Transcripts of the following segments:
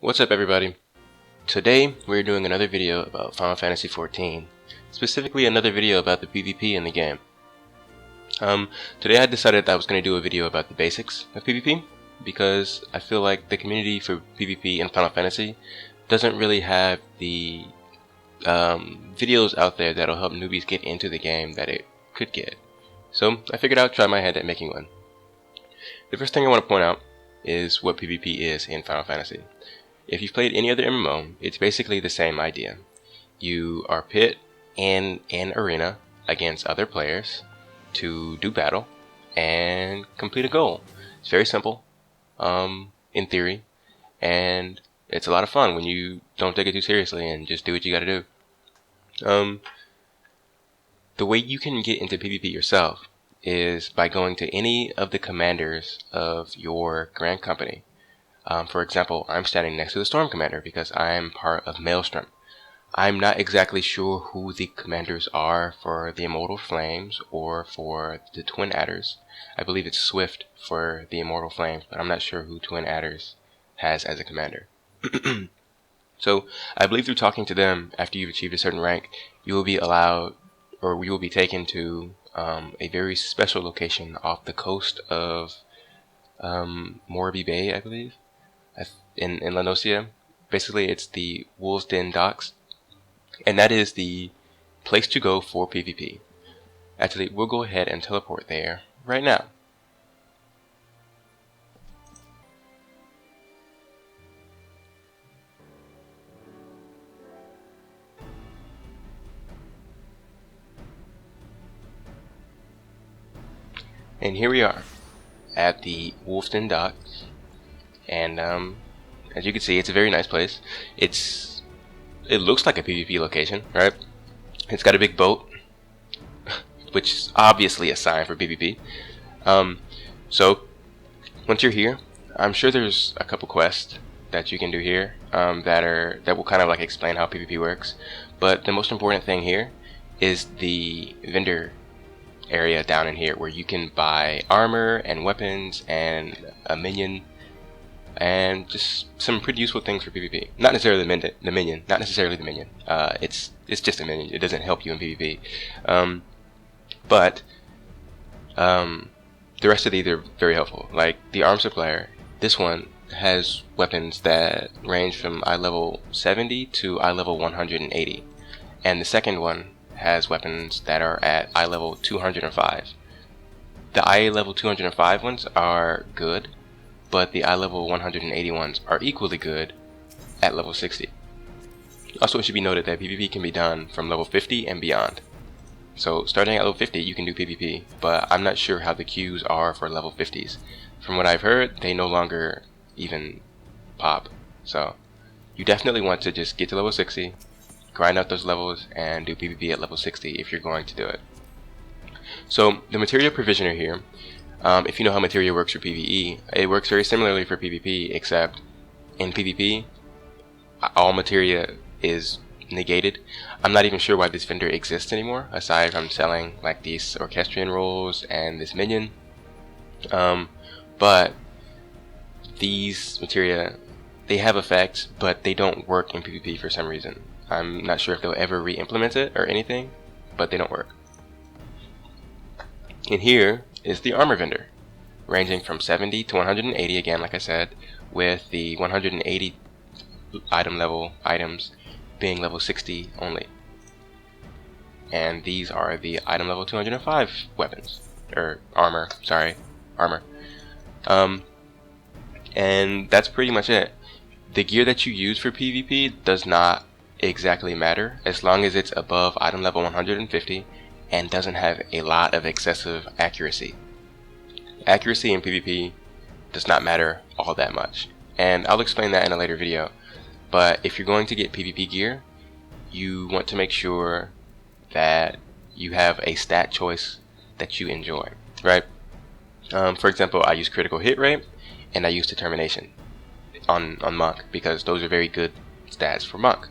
What's up, everybody? Today we're doing another video about Final Fantasy XIV, specifically another video about the PvP in the game. Today I decided that I was going to do a video about the basics of PvP, because I feel like the community for PvP in Final Fantasy doesn't really have the videos out there that'll help newbies get into the game that it could get. So I figured I'd try my hand at making one. The first thing I want to point out is what PvP is in Final Fantasy. If you've played any other MMO, it's basically the same idea. You are pit in an arena against other players to do battle and complete a goal. It's very simple, in theory, and it's a lot of fun when you don't take it too seriously and just do what you gotta do. The way you can get into PvP yourself is by going to any of the commanders of your Grand Company. For example, I'm standing next to the Storm Commander because I am part of Maelstrom. I'm not exactly sure who the commanders are for the Immortal Flames or for the Twin Adders. I believe it's Swift for the Immortal Flames, but I'm not sure who Twin Adders has as a commander. So I believe through talking to them after you've achieved a certain rank, you will be allowed, or you will be taken to a very special location off the coast of Morby Bay, I believe, in La Nocia. Basically, it's the Wolves Den Docks, and that is the place to go for PvP. Actually, we'll go ahead and teleport there right now. And here we are at the Wolves Den Docks, and as you can see, it's a very nice place. It looks like a PvP location, right? It's got a big boat, which is obviously a sign for PvP. So once you're here, I'm sure there's a couple quests that you can do here that will kind of like explain how PvP works. But the most important thing here is the vendor area down in here, where you can buy armor and weapons and a minion and just some pretty useful things for PvP. Not necessarily the minion. Not necessarily the minion. It's just a minion. It doesn't help you in PvP. But the rest of these are very helpful. Like the arms supplier. This one has weapons that range from eye level 70 to eye level 180, and the second one has weapons that are at eye level 205. The eye level 205 ones are good, but the eye level 180 ones are equally good at level 60. Also, it should be noted that PvP can be done from level 50 and beyond. So starting at level 50 you can do PvP, but I'm not sure how the queues are for level 50s. From what I've heard, they no longer even pop. So you definitely want to just get to level 60, grind out those levels, and do PvP at level 60 if you're going to do it. So the materia provisioner here, if you know how materia works for PvE, it works very similarly for PvP, except in PvP, all materia is negated. I'm not even sure why this vendor exists anymore, aside from selling like these orchestrion rolls and this minion. But these materia, they have effects, but they don't work in PvP for some reason. I'm not sure if they'll ever re-implement it or anything, but they don't work. And here is the armor vendor, ranging from 70 to 180 again, like I said, with the 180 item level items being level 60 only. And these are the item level 205 weapons, or armor, sorry, armor. And that's pretty much it. The gear that you use for PvP does not exactly matter, as long as it's above item level 150 and doesn't have a lot of excessive accuracy. Accuracy in PvP does not matter all that much, and I'll explain that in a later video. But if you're going to get PvP gear, you want to make sure that you have a stat choice that you enjoy, right? For example, I use critical hit rate and I use determination on Monk, because those are very good stats for Monk.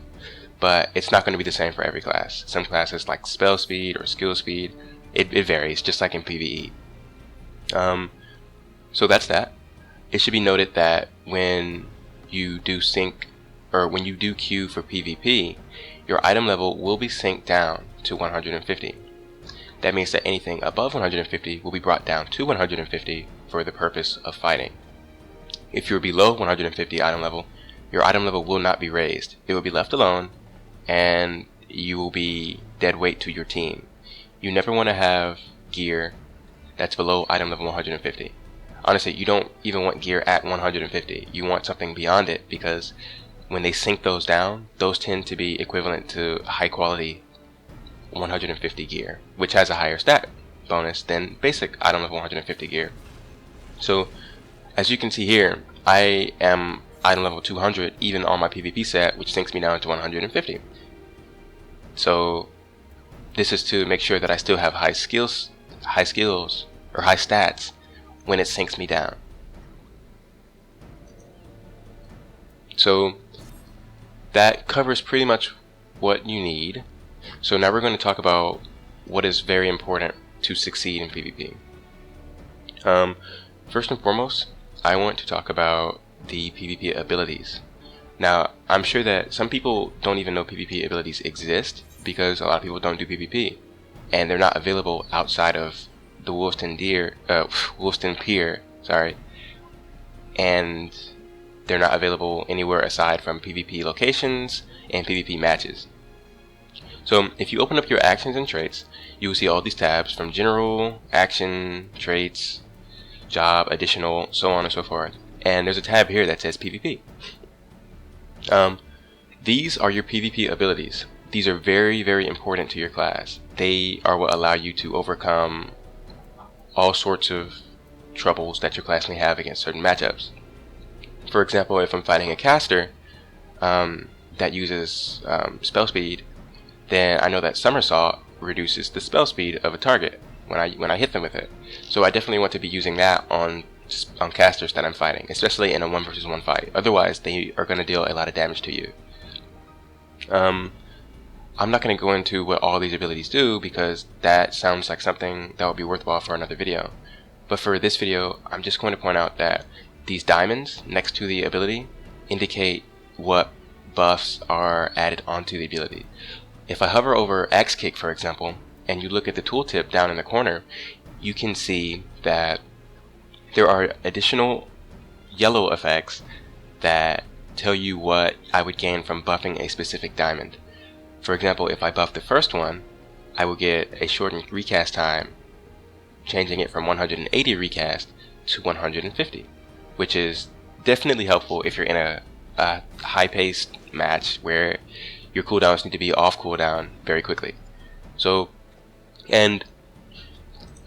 But it's not going to be the same for every class. Some classes like spell speed or skill speed, it varies, just like in PvE. So that's that. It should be noted that when you do sync, or when you do queue for PvP, your item level will be synced down to 150. That means that anything above 150 will be brought down to 150 for the purpose of fighting. If you're below 150 item level, your item level will not be raised. It will be left alone, and you will be dead weight to your team. You never want to have gear that's below item level 150. Honestly, you don't even want gear at 150. You want something beyond it, because when they sync those down, those tend to be equivalent to high quality 150 gear, which has a higher stat bonus than basic item level 150 gear. So as you can see here, I am item level 200 even on my PvP set, which syncs me down to 150. So this is to make sure that I still have high skills or high stats when it syncs me down. So that covers pretty much what you need. So now we're going to talk about what is very important to succeed in PvP. First and foremost, I want to talk about the PvP abilities. Now, I'm sure that some people don't even know PvP abilities exist, because a lot of people don't do PvP, and they're not available outside of the Wolfden Pier, and they're not available anywhere aside from PvP locations and PvP matches. So if you open up your actions and traits, you will see all these tabs from general, action, traits, job, additional, so on and so forth. And there's a tab here that says PvP. These are your PvP abilities. These are very, very important to your class. They are what allow you to overcome all sorts of troubles that your class may have against certain matchups. For example, if I'm fighting a caster that uses spell speed, then I know that Somersault reduces the spell speed of a target when I hit them with it. So I definitely want to be using that on casters that I'm fighting, especially in a 1 versus 1 fight. Otherwise, they are going to deal a lot of damage to you. I'm not going to go into what all these abilities do, because that sounds like something that would be worthwhile for another video. But for this video, I'm just going to point out that these diamonds next to the ability indicate what buffs are added onto the ability. If I hover over Axe Kick, for example, and you look at the tooltip down in the corner, you can see that there are additional yellow effects that tell you what I would gain from buffing a specific diamond. For example, if I buff the first one, I will get a shortened recast time, changing it from 180 recast to 150, which is definitely helpful if you're in a high-paced match where your cooldowns need to be off cooldown very quickly. So, and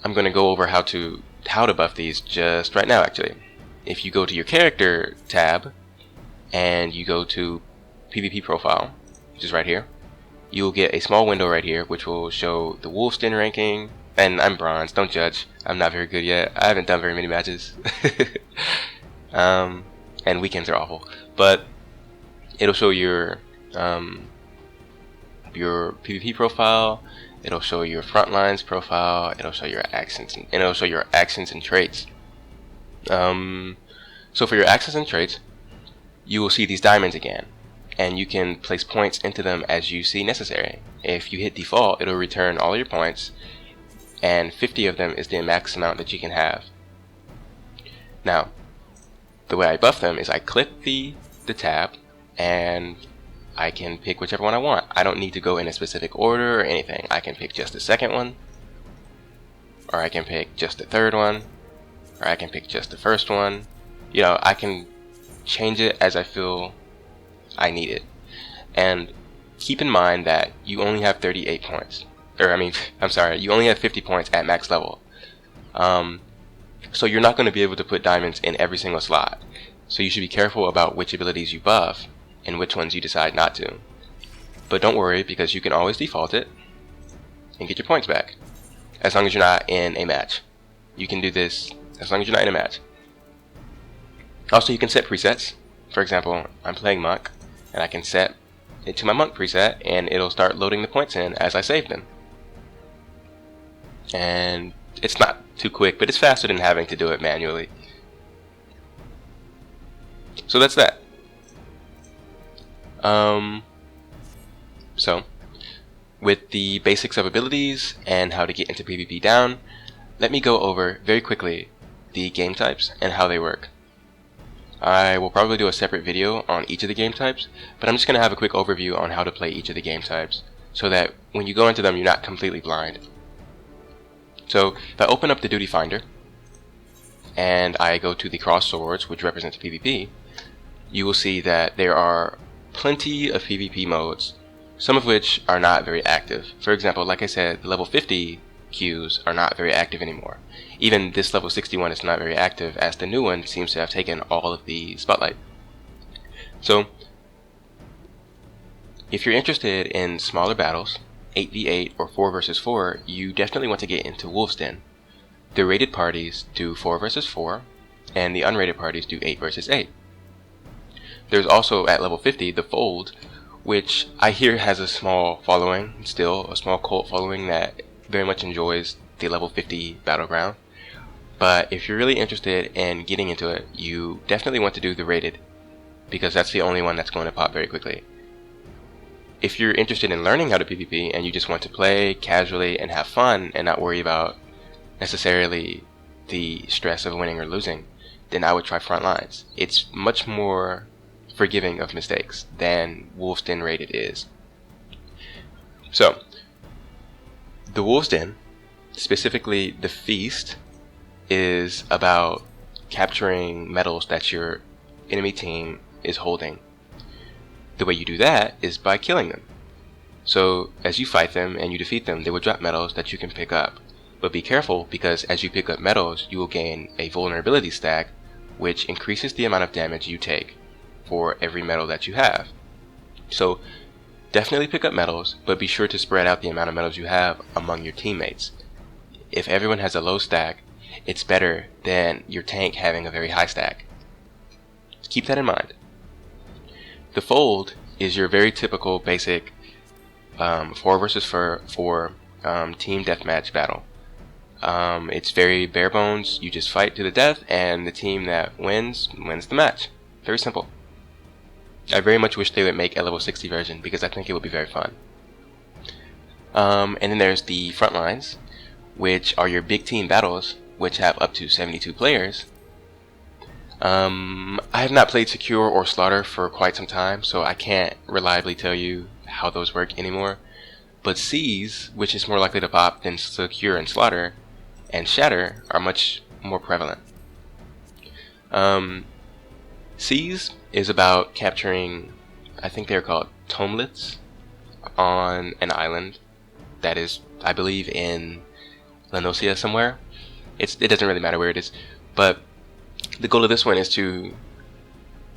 I'm going to go over how to buff these just right now, actually. If you go to your character tab and you go to PvP profile, which is right here, you'll get a small window right here which will show the Wolfden ranking. And I'm bronze, don't judge, I'm not very good yet, I haven't done very many matches. And weekends are awful, but it'll show your PvP profile, it'll show your frontlines profile, it'll show your actions, and it'll show your actions and traits. So for your actions and traits, you will see these diamonds again, and you can place points into them as you see necessary. If you hit default, it'll return all your points, and 50 of them is the max amount that you can have. Now, the way I buff them is I click the tab, and I can pick whichever one I want. I don't need to go in a specific order or anything. I can pick just the second one, or I can pick just the third one, or I can pick just the first one. You know, I can change it as I feel I need it. And keep in mind that you only have 38 points. You only have 50 points at max level. So you're not going to be able to put diamonds in every single slot. So you should be careful about which abilities you buff and which ones you decide not to. But don't worry, because you can always default it and get your points back, as long as you're not in a match. You can do this as long as you're not in a match. Also, you can set presets. For example, I'm playing Monk, and I can set it to my Monk preset, and it'll start loading the points in as I save them. And it's not too quick, but it's faster than having to do it manually. So that's that. So, with the basics of abilities and how to get into PvP down, let me go over very quickly the game types and how they work. I will probably do a separate video on each of the game types, but I'm just going to have a quick overview on how to play each of the game types, so that when you go into them, you're not completely blind. So, if I open up the Duty Finder, and I go to the cross swords, which represents PvP, you will see that there are plenty of PvP modes, some of which are not very active. For example, like I said, the level 50 queues are not very active anymore. Even this level 61 is not very active, as the new one seems to have taken all of the spotlight. So, if you're interested in smaller battles, 8v8 or 4 versus 4, you definitely want to get into Wolf's Den. The rated parties do 4 versus 4, and the unrated parties do 8 versus 8. There's also, at level 50, the Fold, which I hear has a small following, still a small cult following that very much enjoys the level 50 battleground. But if you're really interested in getting into it, you definitely want to do the rated, because that's the only one that's going to pop very quickly. If you're interested in learning how to PvP and you just want to play casually and have fun and not worry about necessarily the stress of winning or losing, then I would try Frontlines. It's much more forgiving of mistakes than Wolf's Den rated is. So, the Wolf's Den, specifically the Feast, is about capturing medals that your enemy team is holding. The way you do that is by killing them. So as you fight them and you defeat them, they will drop medals that you can pick up. But be careful, because as you pick up medals, you will gain a vulnerability stack, which increases the amount of damage you take for every medal that you have. So definitely pick up medals, but be sure to spread out the amount of medals you have among your teammates. If everyone has a low stack, it's better than your tank having a very high stack. Keep that in mind. The Fold is your very typical basic 4 versus 4 team deathmatch battle. It's very bare bones. You just fight to the death, and the team that wins the match. Very simple. I very much wish they would make a level 60 version, because I think it would be very fun. And then there's the Frontlines, which are your big team battles, which have up to 72 players. I have not played Secure or Slaughter for quite some time, so I can't reliably tell you how those work anymore. But Seize, which is more likely to pop than Secure and Slaughter, and Shatter are much more prevalent. Seize is about capturing, I think they're called tomelets, on an island that is, I believe, in Lenosia somewhere. It doesn't really matter where it is, but the goal of this one is to,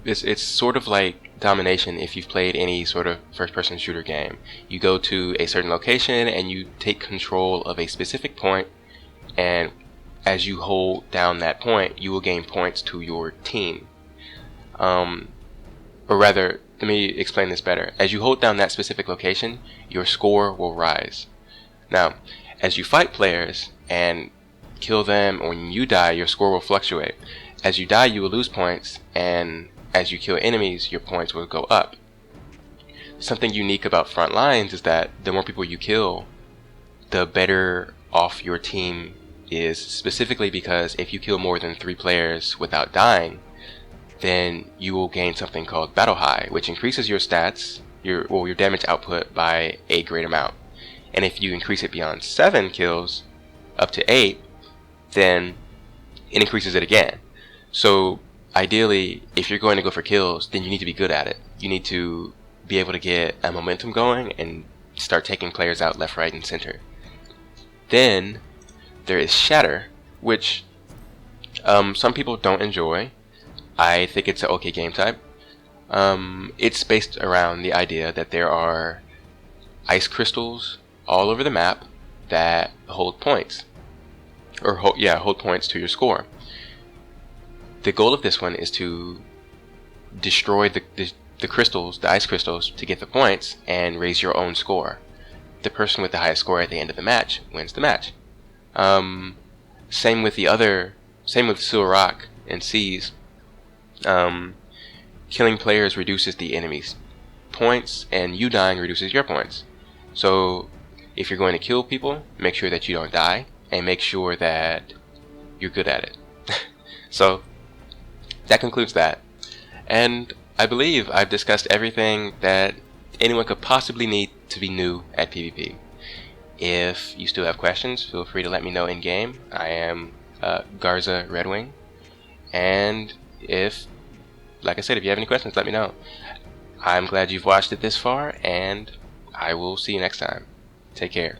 it's sort of like domination if you've played any sort of first-person shooter game. You go to a certain location and you take control of a specific point, and as you hold down that point, you will gain points to your team. Or rather, let me explain this better. As you hold down that specific location, your score will rise. Now, as you fight players and kill them, or when you die, your score will fluctuate. As you die, you will lose points, and as you kill enemies, your points will go up. Something unique about Frontlines is that the more people you kill, the better off your team is, specifically because if you kill more than 3 players without dying, then you will gain something called Battle High, which increases your stats, your damage output by a great amount. And if you increase it beyond 7 kills, up to 8, then it increases it again. So ideally, if you're going to go for kills, then you need to be good at it. You need to be able to get a momentum going and start taking players out left, right, and center. Then there is Shatter, which some people don't enjoy. I think it's an okay game type. It's based around the idea that there are ice crystals all over the map that hold points, or hold points to your score. The goal of this one is to destroy the crystals, the ice crystals, to get the points and raise your own score. The person with the highest score at the end of the match wins the match. Same with and Seize. Killing players reduces the enemy's points, and you dying reduces your points. So if you're going to kill people, make sure that you don't die, and make sure that you're good at it. So that concludes that. And I believe I've discussed everything that anyone could possibly need to be new at PvP. If you still have questions, feel free to let me know in game. I am Garza Redwing. And like I said, if you have any questions, let me know. I'm glad you've watched it this far, and I will see you next time. Take care.